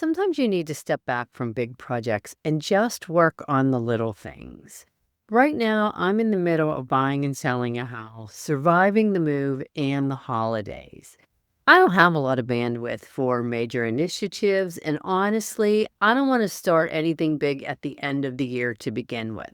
Sometimes you need to step back from big projects and just work on the little things. Right now, I'm in the middle of buying and selling a house, surviving the move and the holidays. I don't have a lot of bandwidth for major initiatives, and honestly, I don't want to start anything big at the end of the year to begin with.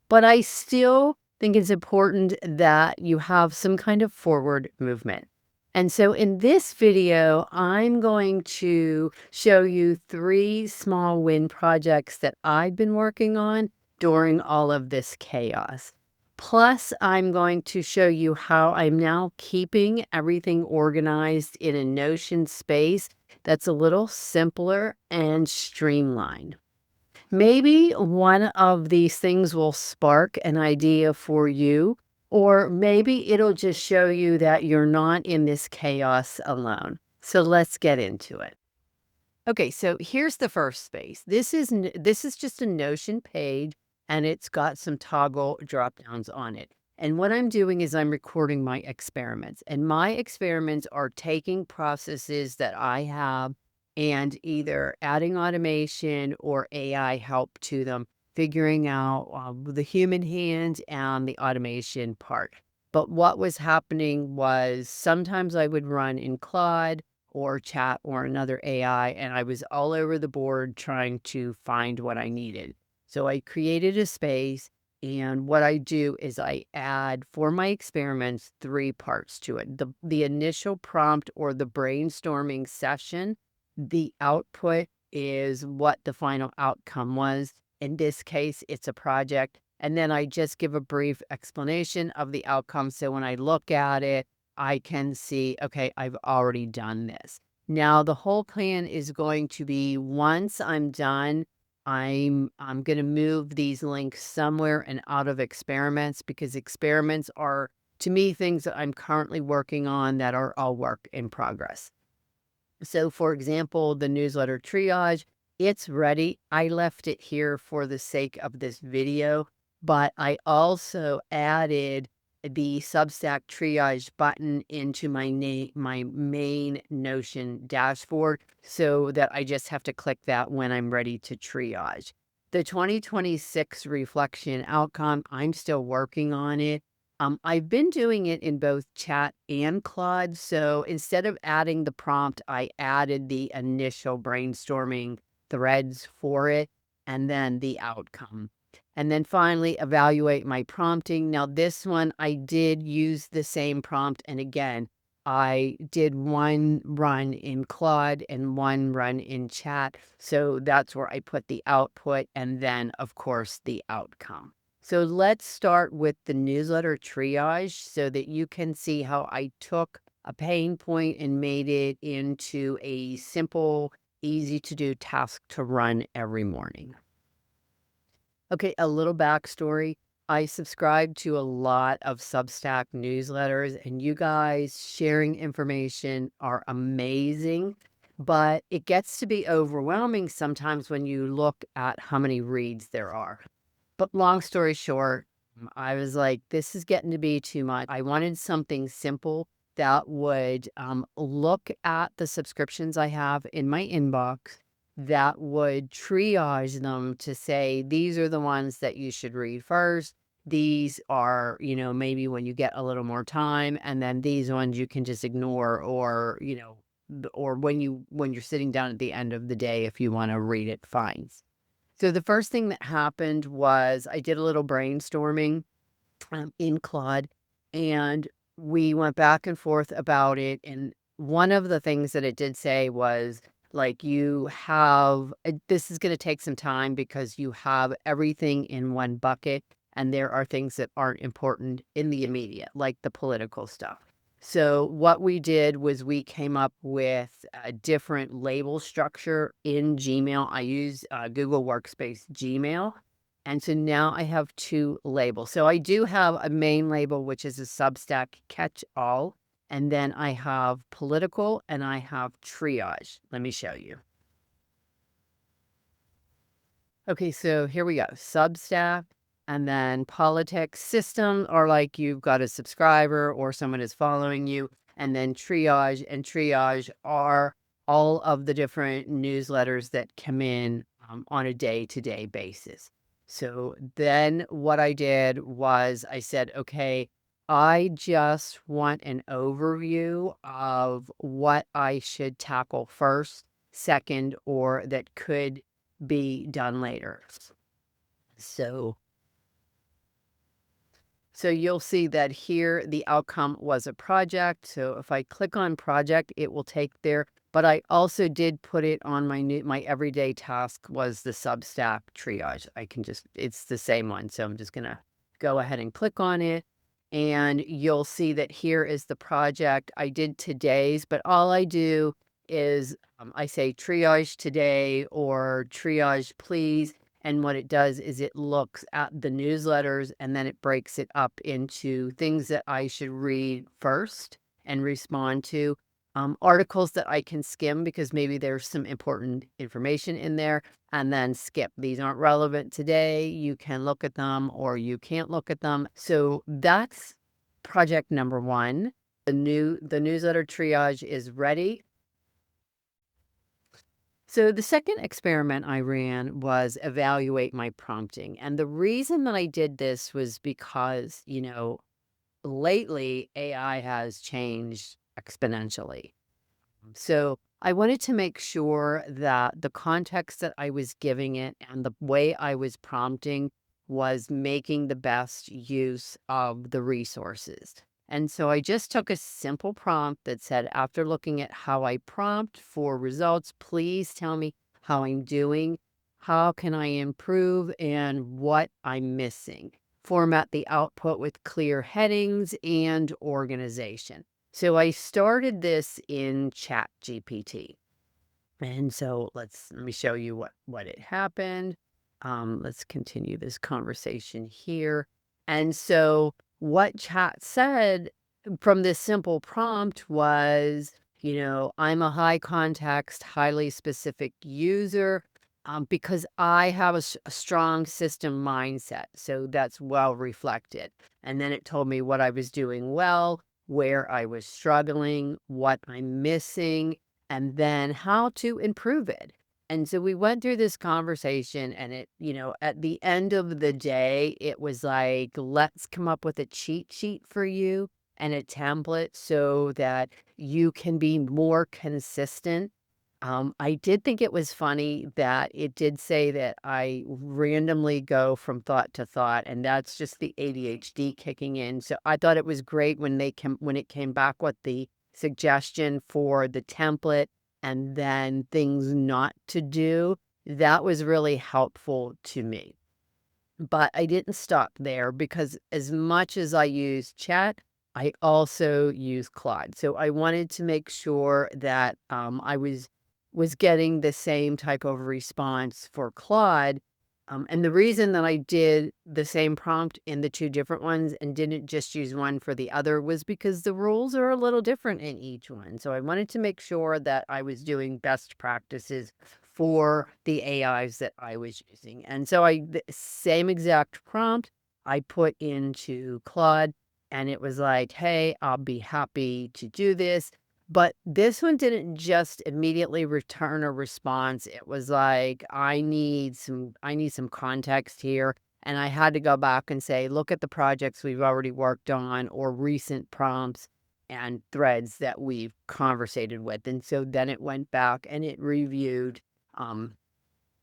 But I still think it's important that you have some kind of forward movement. And so in this video, I'm going to show you 3 small win projects that I've been working on during all of this chaos. Plus, I'm going to show you how I'm now keeping everything organized in a Notion space that's a little simpler and streamlined. Maybe one of these things will spark an idea for you, or maybe it'll just show you that you're not in this chaos alone. So let's get into it. Okay, so here's the first space. This is just a Notion page, and it's got some toggle drop downs on it. And what I'm doing is I'm recording my experiments. And my experiments are taking processes that I have and either adding automation or AI help to them, figuring out the human hand and the automation part. But what was happening was sometimes I would run in Claude or chat or another AI, and I was all over the board trying to find what I needed. So I created a space, and what I do is I add for my experiments 3 parts to it. The initial prompt or the brainstorming session, the output is what the final outcome was. In this case, it's a project. And then I just give a brief explanation of the outcome. So when I look at it, I can see, okay, I've already done this. Now the whole plan is going to be once I'm done, I'm going to move these links somewhere and out of experiments because experiments are to me things that I'm currently working on that are all work in progress. So for example, the newsletter Triage, it's ready. I left it here for the sake of this video, but I also added the Substack Triage button into my main Notion dashboard so that I just have to click that when I'm ready to triage. The 2026 reflection outcome, I'm still working on it. I've been doing it in both chat and Claude. So instead of adding the prompt, I added the initial brainstorming threads for it and then the outcome. And then finally, evaluate my prompting. Now, this one, I did use the same prompt. And again, I did one run in Claude and one run in chat. So that's where I put the output and then, of course, the outcome. So let's start with the newsletter Triage so that you can see how I took a pain point and made it into a simple, easy to do task to run every morning. Okay, a little backstory. I subscribe to a lot of Substack newsletters, and you guys sharing information are amazing, but it gets to be overwhelming sometimes when you look at how many reads there are. But long story short, I was like, this is getting to be too much. I wanted something simple that would look at the subscriptions I have in my inbox, that would triage them to say, these are the ones that you should read first. These are, maybe when you get a little more time, and then these ones you can just ignore or, or when you're sitting down at the end of the day, if you want to read it, fine. So the first thing that happened was I did a little brainstorming in Claude, and we went back and forth about it. And one of the things that it did say was, like, you have, this is going to take some time because you have everything in one bucket, and there are things that aren't important in the immediate, like the political stuff. So what we did was we came up with a different label structure in Gmail. I use Google Workspace Gmail. And so now I have 2 labels. So I do have a main label, which is a Substack catch-all. And then I have political and I have triage. Let me show you. Okay, so here we go. Substack and then politics. System are like you've got a subscriber or someone is following you. And then triage and triage are all of the different newsletters that come in on a day-to-day basis. So then what I did was I said, okay, I just want an overview of what I should tackle first, second, or that could be done later. So so you'll see that here the outcome was a project. So if I click on project, it will take there. But I also did put it on my everyday task was the Substack triage. I can just it's the same one. So I'm just gonna go ahead and click on it. And you'll see that here is the project. I did today's, but all I do is I say triage today or triage please, and what it does is it looks at the newsletters and then it breaks it up into things that I should read first and respond to, articles that I can skim because maybe there's some important information in there, and then skip. These aren't relevant today. You can look at them or you can't look at them. So that's project number one. The newsletter triage is ready. So the second experiment I ran was evaluate my prompting. And the reason that I did this was because, lately AI has changed exponentially. So I wanted to make sure that the context that I was giving it and the way I was prompting was making the best use of the resources. And so I just took a simple prompt that said, after looking at how I prompt for results, please tell me how I'm doing, how can I improve, and what I'm missing. Format the output with clear headings and organization. So I started this in ChatGPT. And so let me show you what it happened. Let's continue this conversation here. And so what Chat said from this simple prompt was, I'm a high context, highly specific user because I have a strong system mindset. So that's well reflected. And then it told me what I was doing well, where I was struggling, what I'm missing, and then how to improve it. And so we went through this conversation and at the end of the day, it was like, let's come up with a cheat sheet for you and a template so that you can be more consistent. I did think it was funny that it did say that I randomly go from thought to thought, and that's just the ADHD kicking in. So I thought it was great when it came back with the suggestion for the template and then things not to do. That was really helpful to me. But I didn't stop there because as much as I use chat, I also use Claude. So I wanted to make sure that I was getting the same type of response for Claude. And the reason that I did the same prompt in the two different ones and didn't just use one for the other was because the rules are a little different in each one. So I wanted to make sure that I was doing best practices for the AIs that I was using. And so the same exact prompt I put into Claude and it was like, hey, I'll be happy to do this. But this one didn't just immediately return a response. It was like, I need some context here. And I had to go back and say, look at the projects we've already worked on or recent prompts and threads that we've conversated with. And so then it went back and it reviewed um,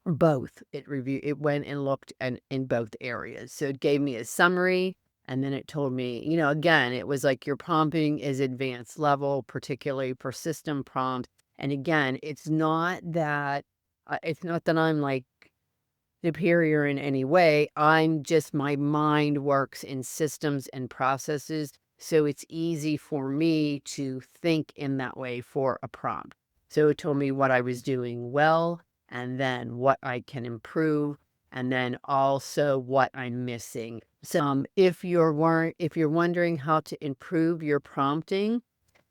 both. It went and looked in both areas. So it gave me a summary and then it told me, again, it was like your prompting is advanced level, particularly for system prompt. And again, it's not that I'm like superior in any way. My mind works in systems and processes. So it's easy for me to think in that way for a prompt. So it told me what I was doing well, and then what I can improve, and then also what I'm missing. So if you're wondering how to improve your prompting,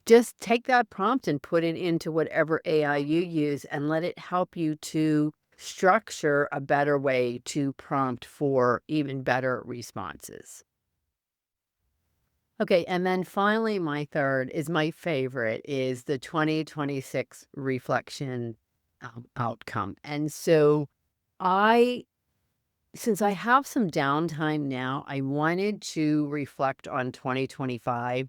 just take that prompt and put it into whatever AI you use and let it help you to structure a better way to prompt for even better responses. Okay, and then finally, my third is my favorite, is the 2026 reflection, outcome. And so I since I have some downtime now, I wanted to reflect on 2025,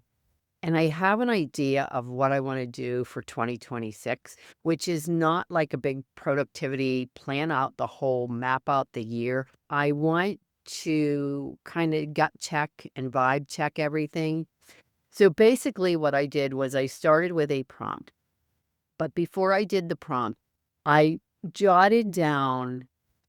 and I have an idea of what I wanna do for 2026, which is not like a big productivity plan out the whole map out the year. I want to kinda gut check and vibe check everything. So basically what I did was I started with a prompt, but before I did the prompt, I jotted down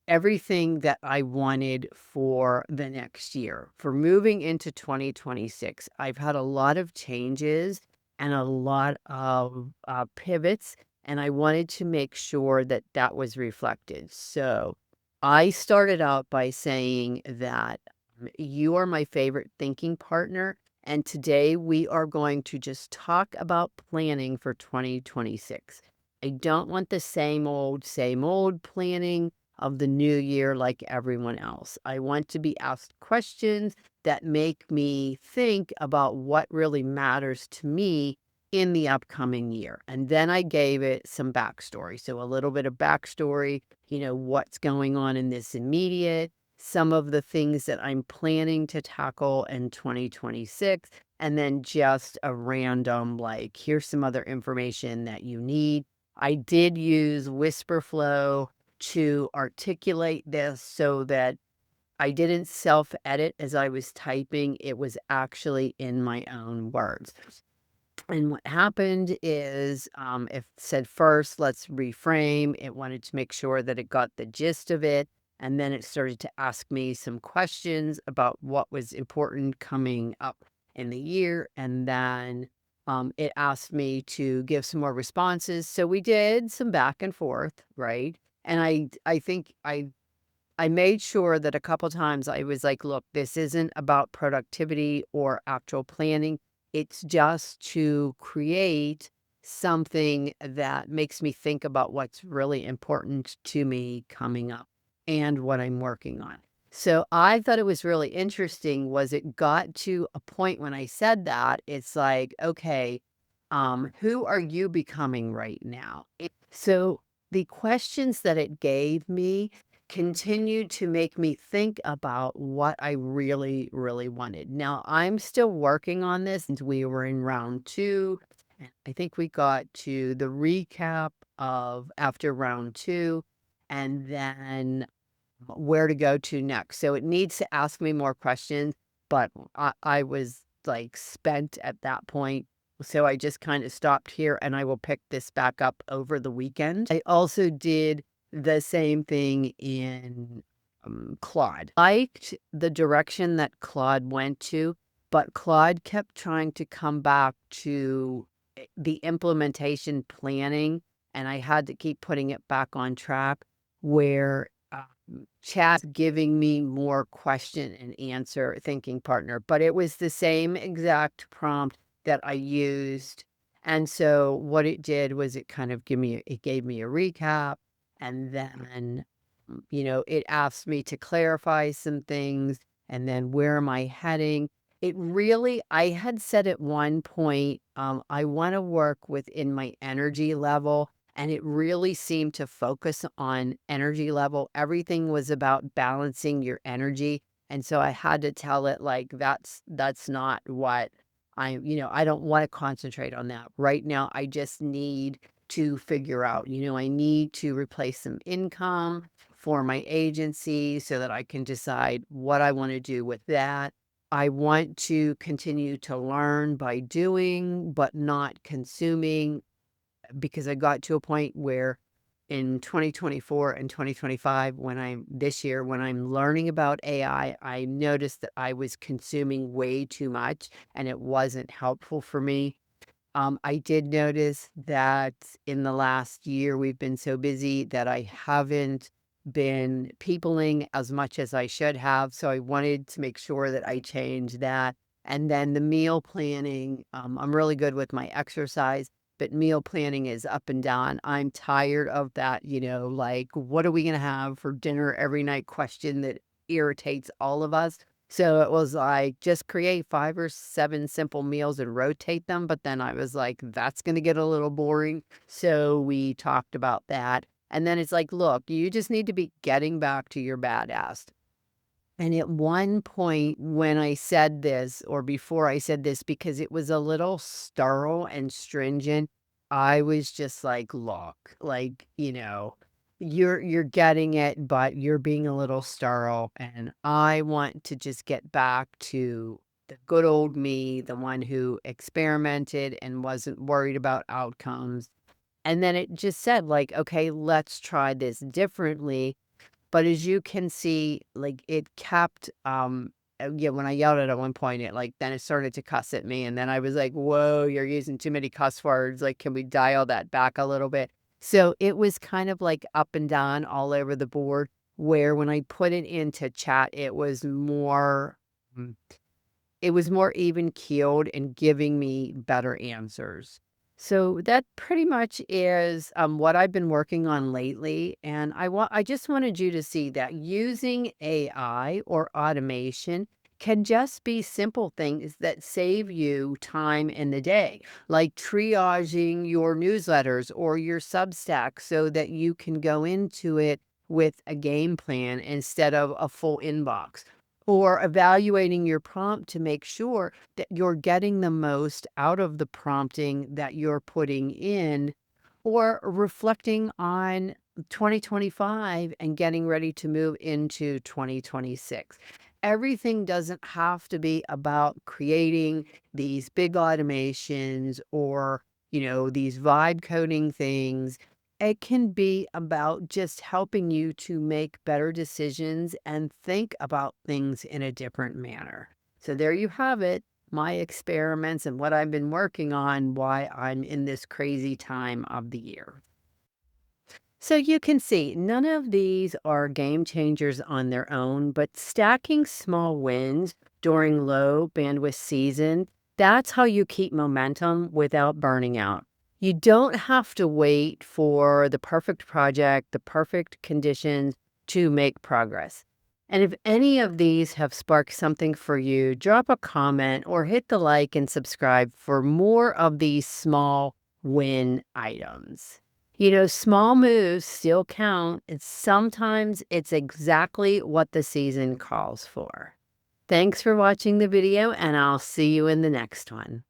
everything that I wanted for the next year. For moving into 2026, I've had a lot of changes and a lot of pivots, and I wanted to make sure that that was reflected. So I started out by saying that you are my favorite thinking partner. And today we are going to just talk about planning for 2026. I don't want the same old planning of the new year like everyone else. I want to be asked questions that make me think about what really matters to me in the upcoming year. And then I gave it some backstory. So a little bit of backstory, what's going on in this immediate, some of the things that I'm planning to tackle in 2026, and then just a random, like, here's some other information that you need. I did use Whisper Flow to articulate this so that I didn't self-edit as I was typing, it was actually in my own words. And what happened is, it said first, let's reframe. It wanted to make sure that it got the gist of it. And then it started to ask me some questions about what was important coming up in the year. And then it asked me to give some more responses. So we did some back and forth, right? And I think I made sure that a couple times I was like, "Look, this isn't about productivity or actual planning. It's just to create something that makes me think about what's really important to me coming up and what I'm working on." So I thought it was really interesting was it got to a point when I said that, it's like, "Okay, who are you becoming right now?" So the questions that it gave me continued to make me think about what I really, really wanted. Now, I'm still working on this, and we were in round 2, and I think we got to the recap of after round 2, and then where to go to next. So it needs to ask me more questions, but I was, like, spent at that point, so I just kinda stopped here, and I will pick this back up over the weekend. I also did the same thing in, Claude. I liked the direction that Claude went to, but Claude kept trying to come back to, the implementation planning, and I had to keep putting it back on track where, chat giving me more question and answer thinking partner, but it was the same exact prompt that I used. And so what it did was it gave me a recap, and then, it asked me to clarify some things, and then where am I heading? It really I had said at one point, I wanna work within my energy level, and it really seemed to focus on energy level. Everything was about balancing your energy, and so I had to tell it, like, that's not what I don't wanna concentrate on that. Right now, I just need to figure out, I need to replace some income for my agency so that I can decide what I wanna do with that. I want to continue to learn by doing, but not consuming, because I got to a point where in 2024 and 2025, this year, when I'm learning about I noticed that I was consuming way too much and it wasn't helpful for me. I did notice that in the last year, we've been so busy that I haven't been peopling as much as I should have. So I wanted to make sure that I change that. And then the meal planning, I'm really good with my exercise, but meal planning is up and down. I'm tired of that, like, what are we going to have for dinner every night question that irritates all of us. So it was like, just create 5 or 7 simple meals and rotate them, but then I was like, "That's gonna get a little boring." So we talked about that, and then it's like, "Look, you just need to be getting back to your badass." And at one point when I said this, or before I said this, because it was a little sterile and stringent, I was just like, "Look, like, you're getting it, but you're being a little sterile, and I want to just get back to the good old me, the one who experimented and wasn't worried about outcomes." And then it just said like, "Okay, let's try this differently." But as you can see, like, it kept, yeah, when I yelled at one point, then it started to cuss at me, and then I was like, "Whoa, you're using too many cuss words, like, can we dial that back a little bit?" So, it was kind of, like, up and down all over the board, where when I put it into chat, mm, it was more even keeled and giving me better answers. So that pretty much is what I've been working on lately. And I just wanted you to see that using AI or automation can just be simple things that save you time in the day, like triaging your newsletters or your Substack so that you can go into it with a game plan instead of a full inbox, or evaluating your prompt to make sure that you're getting the most out of the prompting that you're putting in, or reflecting on 2025 and getting ready to move into 2026. Everything doesn't have to be about creating these big automations or, these vibe coding things. It can be about just helping you to make better decisions and think about things in a different manner. So there you have it, my experiments and what I've been working on, why I'm in this crazy time of the year. So you can see none of these are game changers on their own, but stacking small wins during low bandwidth season, that's how you keep momentum without burning out. You don't have to wait for the perfect project, the perfect conditions to make progress. And if any of these have sparked something for you, drop a comment or hit the like and subscribe for more of these small win items. Small moves still count, and sometimes it's exactly what the season calls for. Thanks for watching the video, and I'll see you in the next one.